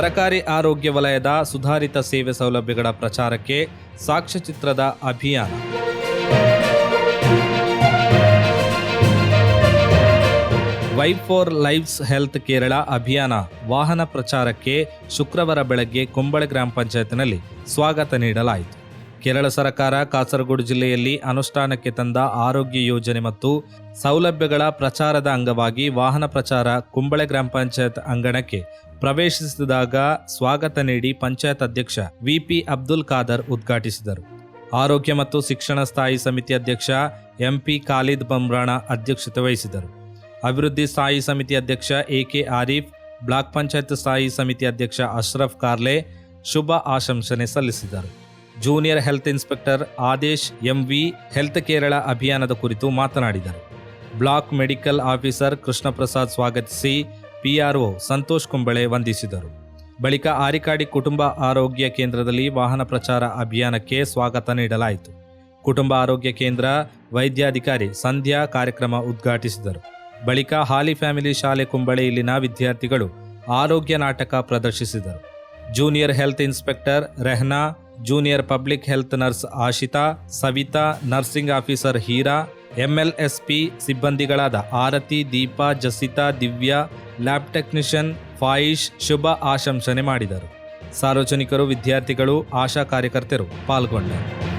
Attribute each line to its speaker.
Speaker 1: ಸರಕಾರಿ ಆರೋಗ್ಯ ವಲಯದ ಸುಧಾರಿತ ಸೇವೆ ಸೌಲಭ್ಯಗಳ ಪ್ರಚಾರಕ್ಕೆ ಸಾಕ್ಷ್ಯಚಿತ್ರದ ಅಭಿಯಾನ. Wipe for lives health Kerala ಅಭಿಯಾನ ವಾಹನ ಪ್ರಚಾರಕ್ಕೆ ಶುಕ್ರವಾರ ಬೆಳಗ್ಗೆ ಕುಂಬಳೆ ಗ್ರಾಮ ಪಂಚಾಯತ್ನಲ್ಲಿ ಸ್ವಾಗತ ನೀಡಲಾಯಿತು. ಕೇರಳ ಸರ್ಕಾರ ಕಾಸರಗೋಡು ಜಿಲ್ಲೆಯಲ್ಲಿ ಅನುಷ್ಠಾನಕ್ಕೆ ತಂದ ಆರೋಗ್ಯ ಯೋಜನೆ ಮತ್ತು ಸೌಲಭ್ಯಗಳ ಪ್ರಚಾರದ ಅಂಗವಾಗಿ ವಾಹನ ಪ್ರಚಾರ ಕುಂಬಳೆ ಗ್ರಾಮ ಪಂಚಾಯತ್ ಅಂಗಣಕ್ಕೆ ಪ್ರವೇಶಿಸಿದಾಗ ಸ್ವಾಗತ ನೀಡಿ ಪಂಚಾಯತ್ ಅಧ್ಯಕ್ಷ ವಿಪಿ ಅಬ್ದುಲ್ ಖಾದರ್ ಉದ್ಘಾಟಿಸಿದರು. ಆರೋಗ್ಯ ಮತ್ತು ಶಿಕ್ಷಣ ಸ್ಥಾಯಿ ಸಮಿತಿ ಅಧ್ಯಕ್ಷ ಎಂಪಿ ಖಾಲಿದ್ ಬಮ್ರಾಣ ಅಧ್ಯಕ್ಷತೆ ವಹಿಸಿದರು. ಅಭಿವೃದ್ಧಿ ಸ್ಥಾಯಿ ಸಮಿತಿ ಅಧ್ಯಕ್ಷ ಎಕೆ ಆರಿಫ್, ಬ್ಲಾಕ್ ಪಂಚಾಯತ್ ಸ್ಥಾಯಿ ಸಮಿತಿ ಅಧ್ಯಕ್ಷ ಅಶ್ರಫ್ ಕಾರ್ಲೆ ಶುಭ ಆಶಂಸನೆ ಸಲ್ಲಿಸಿದರು. Junior health inspector Aadesh M V health Kerala ಅಭಿಯಾನದ ಕುರಿತು ಮಾತನಾಡಿದರು. Block medical officer Krishna Prasad ಸ್ವಾಗತಿಸಿ ಪಿಆರ್ಒ ಸಂತೋಷ್ ಕುಂಬಳೆ ವಂದಿಸಿದರು. ಬಳಿಕ ಆರಿಕಾಡಿ ಕುಟುಂಬ ಆರೋಗ್ಯ ಕೇಂದ್ರದಲ್ಲಿ ವಾಹನ ಪ್ರಚಾರ ಅಭಿಯಾನಕ್ಕೆ ಸ್ವಾಗತ ನೀಡಲಾಯಿತು. ಕುಟುಂಬ ಆರೋಗ್ಯ ಕೇಂದ್ರ ವೈದ್ಯಾಧಿಕಾರಿ ಸಂಧ್ಯಾ ಕಾರ್ಯಕ್ರಮ ಉದ್ಘಾಟಿಸಿದರು. ಬಳಿಕ ಹಾಲಿ ಫ್ಯಾಮಿಲಿ ಶಾಲೆ ಕುಂಬಳೆ ಇಲ್ಲಿನ ವಿದ್ಯಾರ್ಥಿಗಳು ಆರೋಗ್ಯ ನಾಟಕ ಪ್ರದರ್ಶಿಸಿದರು. Junior health inspector Rehana, junior public health nurse Ashita, Savita, nursing officer Heera, MLSP ಸಿಬ್ಬಂದಿಗಳಾದ ಆರತಿ, ದೀಪಾ, ಜಸಿತಾ, ದಿವ್ಯಾ, ಲ್ಯಾಬ್ ಟೆಕ್ನಿಷಿಯನ್ ಫಾಯಿಶ್ ಶುಭ ಆಶಂಸನೆ ಮಾಡಿದರು. ಸಾರ್ವಜನಿಕರು, ವಿದ್ಯಾರ್ಥಿಗಳು, ಆಶಾ ಕಾರ್ಯಕರ್ತರು ಪಾಲ್ಗೊಂಡರು.